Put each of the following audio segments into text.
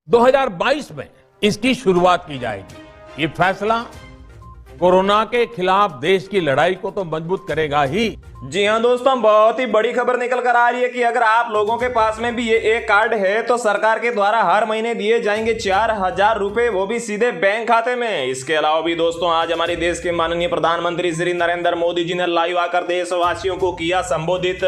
2022 में इसकी शुरुआत की जाएगी। ये फैसला कोरोना के खिलाफ देश की लड़ाई को तो मजबूत करेगा ही। जी हाँ दोस्तों, बहुत ही बड़ी खबर निकल कर आ रही है कि अगर आप लोगों के पास में भी ये एक कार्ड है तो सरकार के द्वारा हर महीने दिए जाएंगे 4,000 रुपए, वो भी सीधे बैंक खाते में। इसके अलावा भी दोस्तों आज हमारे देश के माननीय प्रधानमंत्री श्री नरेंद्र मोदी जी ने लाइव आकर देशवासियों को किया संबोधित।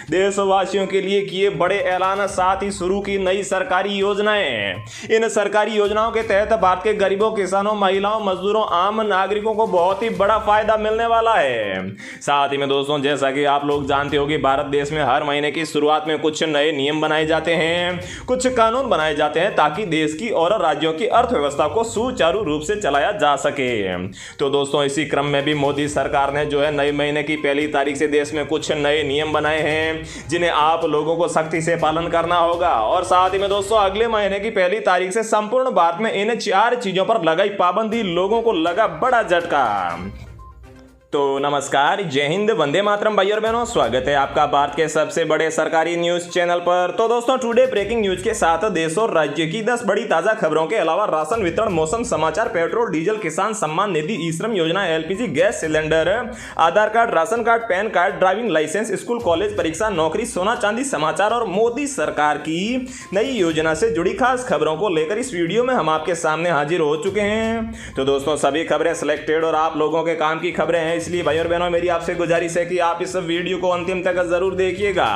देशवासियों के लिए किए बड़े ऐलान, साथ ही शुरू की नई सरकारी योजनाएं। इन सरकारी योजनाओं के तहत भारत के गरीबों, किसानों, महिलाओं, मजदूरों, आम नागरिकों को बहुत ही बड़ा फायदा मिलने वाला है। साथ ही में दोस्तों जैसा कि आप लोग जानते हो कि भारत देश में हर महीने की शुरुआत में कुछ नए नियम बनाए जाते हैं, कुछ कानून बनाए जाते हैं ताकि देश की और राज्यों की अर्थव्यवस्था को सुचारू रूप से चलाया जा सके। तो दोस्तों इसी क्रम में भी मोदी सरकार ने जो है नए महीने की पहली तारीख से देश में कुछ नए नियम बनाए हैं जिन्हें आप लोगों को सख्ती से पालन करना होगा। और साथ ही में दोस्तों अगले महीने की पहली तारीख से संपूर्ण भारत में इन 4 चीजों पर लगाई पाबंदी, लोगों को लगा बड़ा झटका। तो नमस्कार, जय हिंद, वंदे मातरम भाई और बहनों, स्वागत है आपका भारत के सबसे बड़े सरकारी न्यूज चैनल पर। तो दोस्तों टुडे ब्रेकिंग न्यूज के साथ देश और राज्य की 10 बड़ी ताजा खबरों के अलावा राशन वितरण, मौसम समाचार, पेट्रोल डीजल, किसान सम्मान निधि, ई श्रम योजना, LPG gas cylinder, Aadhaar card, ration card, pan card, driving licence, school college परीक्षा, नौकरी, सोना चांदी समाचार और मोदी सरकार की नई योजना से जुड़ी खास खबरों को लेकर इस वीडियो में हम आपके सामने हाजिर हो चुके हैं। तो दोस्तों सभी खबरें सिलेक्टेड और आप लोगों के काम की खबरें हैं, इसलिए भाई और बहनों मेरी आपसे गुजारिश है कि आप इस वीडियो को अंतिम तक जरूर देखिएगा।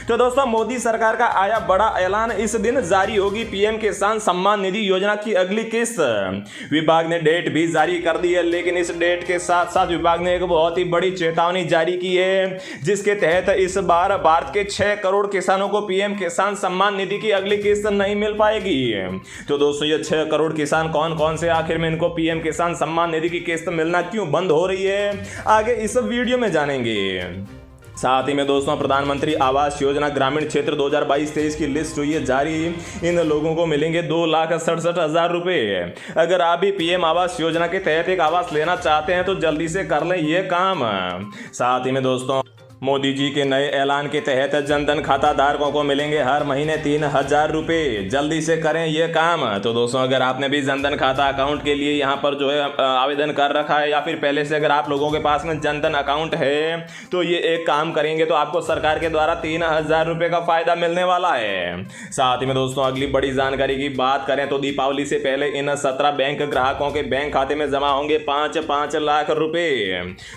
तो दोस्तों मोदी सरकार का आया बड़ा ऐलान, इस दिन जारी होगी पीएम किसान सम्मान निधि योजना की अगली किस्त। विभाग ने डेट भी जारी कर दी है, लेकिन इस डेट के साथ साथ विभाग ने एक बहुत ही बड़ी चेतावनी जारी की है, जिसके तहत इस बार भारत के 6 करोड़ किसानों को पीएम किसान सम्मान निधि की अगली किस्त नहीं मिल पाएगी। तो दोस्तों ये 6 करोड़ किसान कौन कौन से, आखिर में इनको पीएम किसान सम्मान निधि की किस्त मिलना क्यों बंद हो रही है, आगे इस वीडियो में जानेंगे। साथ ही में दोस्तों प्रधानमंत्री आवास योजना ग्रामीण क्षेत्र 2022-23 की लिस्ट हुई है जारी। इन लोगों को मिलेंगे 2,67,000 रुपए। अगर आप भी पीएम आवास योजना के तहत एक आवास लेना चाहते हैं तो जल्दी से कर लें ये काम। साथ ही में दोस्तों मोदी जी के नए ऐलान के तहत जनधन खाता धारकों को मिलेंगे हर महीने 3,000 रुपए, जल्दी से करें यह काम। तो दोस्तों अगर आपने भी जनधन खाता अकाउंट के लिए यहाँ पर जो है आवेदन कर रखा है, या फिर पहले से अगर आप लोगों के पास में जनधन अकाउंट है तो ये एक काम करेंगे तो आपको सरकार के द्वारा 3,000 रुपए का फायदा मिलने वाला है। साथ ही में दोस्तों अगली बड़ी जानकारी की बात करें तो दीपावली से पहले इन 17 बैंक ग्राहकों के बैंक खाते में जमा होंगे 5-5 लाख रुपए।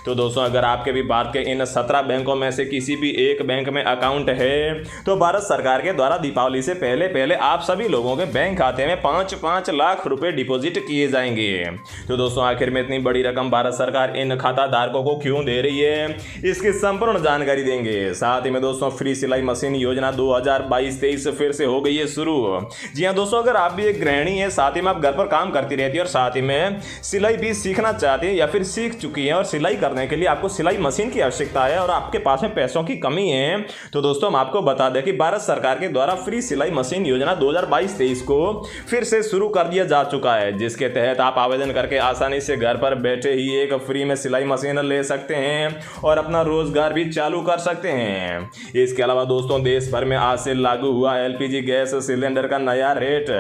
तो दोस्तों अगर आपके भी भारत के इन 17 बैंकों में से किसी भी एक बैंक में अकाउंट है तो भारत सरकार के द्वारा दीपावली से पहले आप सभी लोगों के बैंक खाते में 5-5 लाख रुपए डिपॉजिट किए जाएंगे। तो दोस्तों आखिर में इतनी बड़ी रकम भारत सरकार इन खाता धारकों को क्यों दे रही है, इसकी संपूर्ण जानकारी देंगे। साथ ही में दोस्तों फ्री सिलाई मशीन योजना 2022-23 फिर से हो गई है शुरू। जी हाँ दोस्तों, अगर आप भी एक गृहिणी है, साथ ही में आप घर पर काम करती रहती है और साथ ही में सिलाई भी सीखना चाहती है या फिर सीख चुकी है और सिलाई करने के लिए आपको सिलाई मशीन की आवश्यकता है और आपके पास में पैसों की कमी है, तो दोस्तों हम आपको बता दें कि भारत सरकार के द्वारा फ्री सिलाई मशीन योजना 2022-23 को फिर से शुरू कर दिया जा चुका है, जिसके तहत आप आवेदन करके आसानी से घर पर बैठे ही एक फ्री में सिलाई मशीन ले सकते हैं और अपना रोजगार भी चालू कर सकते हैं। इसके अलावा दोस्तों देश भर में आज से लागू हुआ एलपीजी गैस सिलेंडर का नया रेट,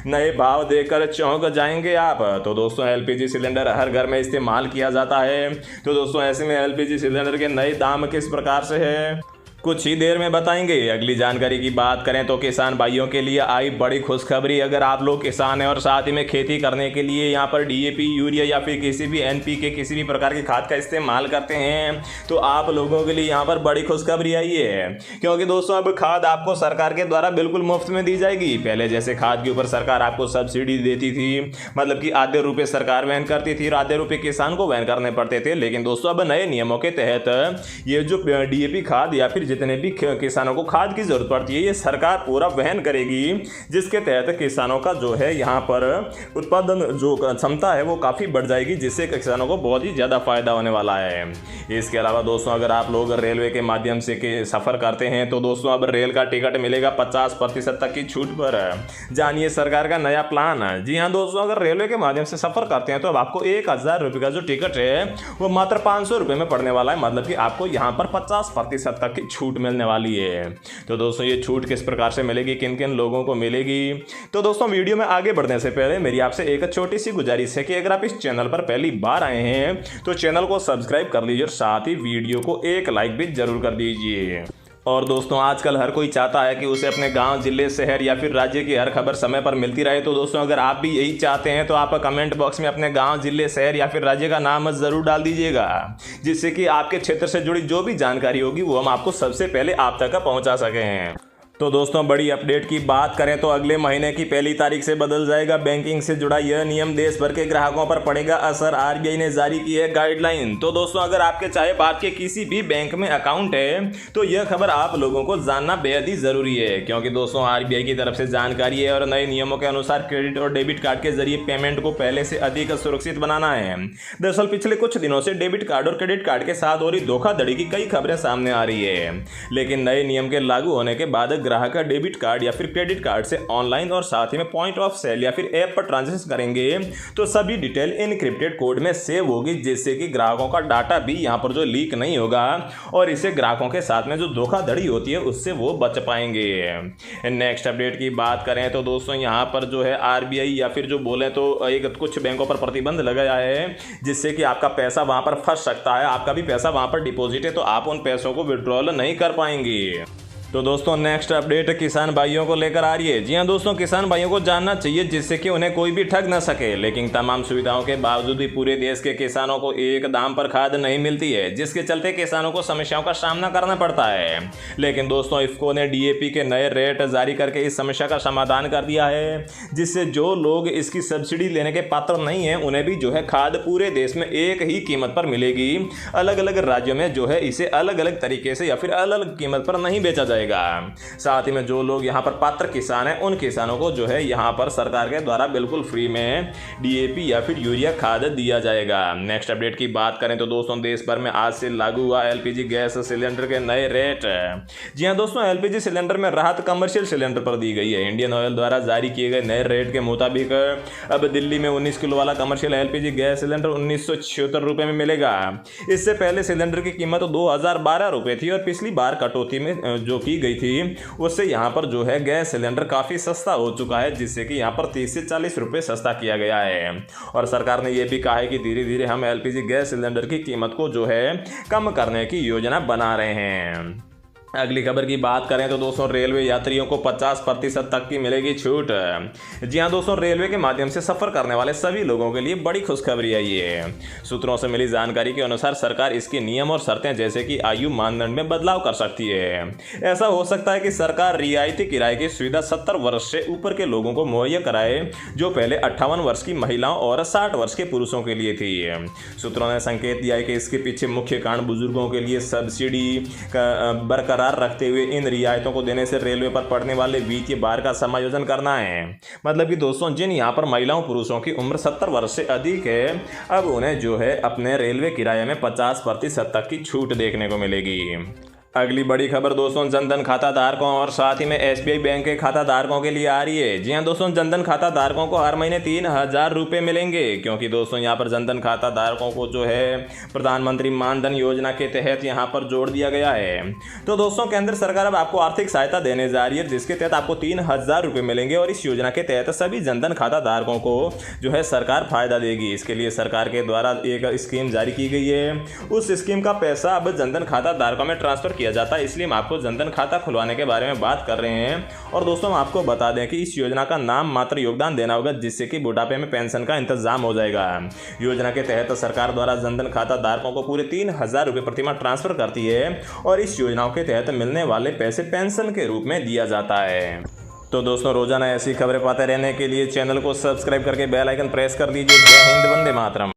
नए भाव देकर चौंक जाएंगे आप। तो दोस्तों एलपीजी सिलेंडर हर घर में इस्तेमाल किया जाता है, तो दोस्तों ऐसे में एलपीजी सिलेंडर के नए दाम किस प्रकार से है कुछ ही देर में बताएंगे। अगली जानकारी की बात करें तो किसान भाइयों के लिए आई बड़ी खुशखबरी। अगर आप लोग किसान हैं और साथ ही में खेती करने के लिए यहाँ पर डीएपी, यूरिया या फिर किसी भी एनपीके किसी भी प्रकार की खाद का इस्तेमाल करते हैं तो आप लोगों के लिए यहाँ पर बड़ी खुशखबरी आई है, क्योंकि दोस्तों अब खाद आपको सरकार के द्वारा बिल्कुल मुफ्त में दी जाएगी। पहले जैसे खाद के ऊपर सरकार आपको सब्सिडी देती थी, मतलब कि आधे रुपये सरकार वहन करती थी और आधे रुपये किसान को वहन करने पड़ते थे, लेकिन दोस्तों अब नए नियमों के तहत ये जो डीएपी खाद या फिर जितने भी किसानों को खाद की जरूरत पड़ती है ये सरकार पूरा वहन करेगी, जिसके तहत किसानों का जो है यहाँ पर उत्पादन जो क्षमता है वो काफ़ी बढ़ जाएगी, जिससे किसानों को बहुत ही ज़्यादा फायदा होने वाला है। इसके अलावा दोस्तों अगर आप लोग रेलवे के माध्यम से सफ़र करते हैं तो दोस्तों अब रेल का टिकट मिलेगा 50% तक की छूट पर। जानिए सरकार का नया प्लान। जी हाँ दोस्तों, अगर रेलवे के माध्यम से सफ़र करते हैं तो अब आपको 1,000 रुपये का जो टिकट है वो मात्र 500 रुपये में पड़ने वाला है, मतलब कि आपको यहाँ पर 50% तक की छूट मिलने वाली है। तो दोस्तों ये छूट किस प्रकार से मिलेगी, किन किन लोगों को मिलेगी, तो दोस्तों वीडियो में आगे बढ़ने से पहले मेरी आपसे एक छोटी सी गुजारिश है कि अगर आप इस चैनल पर पहली बार आए हैं तो चैनल को सब्सक्राइब कर लीजिए और साथ ही वीडियो को एक लाइक भी जरूर कर दीजिए। और दोस्तों आजकल हर कोई चाहता है कि उसे अपने गांव, जिले, शहर या फिर राज्य की हर खबर समय पर मिलती रहे। तो दोस्तों अगर आप भी यही चाहते हैं तो आप कमेंट बॉक्स में अपने गांव, जिले, शहर या फिर राज्य का नाम ज़रूर डाल दीजिएगा, जिससे कि आपके क्षेत्र से जुड़ी जो भी जानकारी होगी वो हम आपको सबसे पहले आप तक पहुँचा सकें। तो दोस्तों बड़ी अपडेट की बात करें तो अगले महीने की 1 तारीख से बदल जाएगा बैंकिंग से जुड़ा यह नियम, देश भर के ग्राहकों पर पड़ेगा असर, आरबीआई ने जारी की है गाइडलाइन। तो दोस्तों अगर आपके चाहे भारत के किसी भी बैंक में अकाउंट है तो यह खबर आप लोगों को जानना बेहद ही जरूरी है, क्योंकि दोस्तों आरबीआई की तरफ से जानकारी है और नए नियमों के अनुसार क्रेडिट और डेबिट कार्ड के जरिए पेमेंट को पहले से अधिक सुरक्षित बनाना है। दरअसल पिछले कुछ दिनों से डेबिट कार्ड और क्रेडिट कार्ड के साथ हो रही धोखाधड़ी की कई खबरें सामने आ रही है, लेकिन नए नियम के लागू होने के बाद ग्राहक का डेबिट कार्ड या फिर क्रेडिट कार्ड से ऑनलाइन और साथ ही में पॉइंट ऑफ सेल या फिर ऐप पर ट्रांजैक्शन करेंगे तो सभी डिटेल इनक्रिप्टेड कोड में सेव होगी, जिससे कि ग्राहकों का डाटा भी यहां पर जो लीक नहीं होगा और इससे ग्राहकों के साथ में जो धोखाधड़ी होती है उससे वो बच पाएंगे। नेक्स्ट अपडेट की बात करें तो दोस्तों यहां पर जो है आरबीआई या फिर जो बोले तो एक कुछ बैंकों पर प्रतिबंध लगाया है, जिससे कि आपका पैसा वहां पर फंस सकता है। आपका भी पैसा वहां पर डिपॉजिट है तो आप उन पैसों को विड्रॉल नहीं कर पाएंगे। तो दोस्तों नेक्स्ट अपडेट किसान भाइयों को लेकर आ रही है। जी हां दोस्तों, किसान भाइयों को जानना चाहिए जिससे कि उन्हें कोई भी ठग न सके, लेकिन तमाम सुविधाओं के बावजूद भी पूरे देश के किसानों को एक दाम पर खाद नहीं मिलती है, जिसके चलते किसानों को समस्याओं का सामना करना पड़ता है। लेकिन दोस्तों इफ्को ने डीएपी के नए रेट जारी करके इस समस्या का समाधान कर दिया है, जिससे जो लोग इसकी सब्सिडी लेने के पात्र नहीं है उन्हें भी जो है खाद पूरे देश में एक ही कीमत पर मिलेगी। अलग अलग राज्यों में जो है इसे अलग अलग तरीके से या फिर अलग अलग कीमत पर नहीं बेचा जाएगा। साथ ही में जो लोग यहाँ पर पात्र किसान हैं उन किसानों को जो है यहाँ पर सरकार के द्वारा बिल्कुल फ्री में डीएपी या फिर यूरिया खाद दिया जाएगा। नेक्स्ट अपडेट की बात करें तो दोस्तों देश भर में आज से लागू हुआ एलपीजी गैस सिलेंडर के नए रेट। जी हाँ दोस्तों, एलपीजी सिलेंडर में राहत कमर्शियल सिलेंडर पर दी गई है। इंडियन ऑयल द्वारा जारी किए गए नए रेट के मुताबिक अब दिल्ली में 19 किलो वाला कमर्शियल एलपीजी गैस सिलेंडर 1976 रुपये में मिलेगा। इससे पहले सिलेंडर की कीमत 2012 रुपये थी और पिछली बार कटौती में जो की गई थी उससे यहां पर जो है गैस सिलेंडर काफी सस्ता हो चुका है, जिससे कि यहां पर 30 से 40 रुपए सस्ता किया गया है। और सरकार ने यह भी कहा है कि धीरे धीरे हम एलपीजी गैस सिलेंडर की कीमत को जो है कम करने की योजना बना रहे हैं। अगली खबर की बात करें तो दोस्तों रेलवे यात्रियों को 50% तक की मिलेगी छूट। जी हां दोस्तों, रेलवे के माध्यम से सफर करने वाले सभी लोगों के लिए बड़ी खुशखबरी आई है। सूत्रों से मिली जानकारी के अनुसार सरकार इसके नियम और शर्तें जैसे कि आयु मानदंड में बदलाव कर सकती है। ऐसा हो सकता है कि सरकार रियायती किराए की सुविधा 70 वर्ष से ऊपर के लोगों को मुहैया कराए, जो पहले 58 वर्ष की महिलाओं और 60 वर्ष के पुरुषों के लिए थी। सूत्रों ने संकेत दिया है कि इसके पीछे मुख्य कारण बुजुर्गों के लिए सब्सिडी बरकरार रखते हुए इन रियायतों को देने से रेलवे पर पड़ने वाले वित्तीय भार का समायोजन करना है। मतलब कि दोस्तों जिन यहाँ पर महिलाओं पुरुषों की उम्र 70 वर्ष से अधिक है, अब उन्हें जो है अपने रेलवे किराए में 50% तक की छूट देखने को मिलेगी। अगली बड़ी खबर दोस्तों जनधन खाता धारकों और साथ ही में एसबीआई बैंक के खाता धारकों के लिए आ रही है। जी हां दोस्तों, जनधन खाता धारकों को हर महीने 3000 रुपये मिलेंगे, क्योंकि दोस्तों यहां पर जनधन खाता धारकों को जो है प्रधानमंत्री मानधन योजना के तहत यहां पर जोड़ दिया गया है। तो दोस्तों केंद्र सरकार अब आपको आर्थिक सहायता देने जा रही है, जिसके तहत आपको 3000 रुपये मिलेंगे और इस योजना के तहत सभी जनधन खाता धारकों को जो है सरकार फायदा देगी। इसके लिए सरकार के द्वारा एक स्कीम जारी की गई है। उस स्कीम का पैसा अब जनधन खाता धारकों में ट्रांसफर किया जाता है, इसलिए हम आपको जनधन खाता खुलवाने के बारे में बात कर रहे हैं। और दोस्तों हम आपको बता दें कि इस योजना का नाम मात्र योगदान देना होगा, जिससे कि बुढ़ापे में पेंशन का इंतजाम हो जाएगा। योजना के तहत सरकार द्वारा जनधन खाता धारकों को पूरे 3000 रुपये प्रतिमाह ट्रांसफर करती है और इस योजनाओं के तहत मिलने वाले पैसे पेंशन के रूप में दिया जाता है। तो दोस्तों रोजाना ऐसी खबरें पाते रहने के लिए चैनल को सब्सक्राइब करके बेल आइकन प्रेस कर दीजिए। जय हिंद, वंदे मातरम।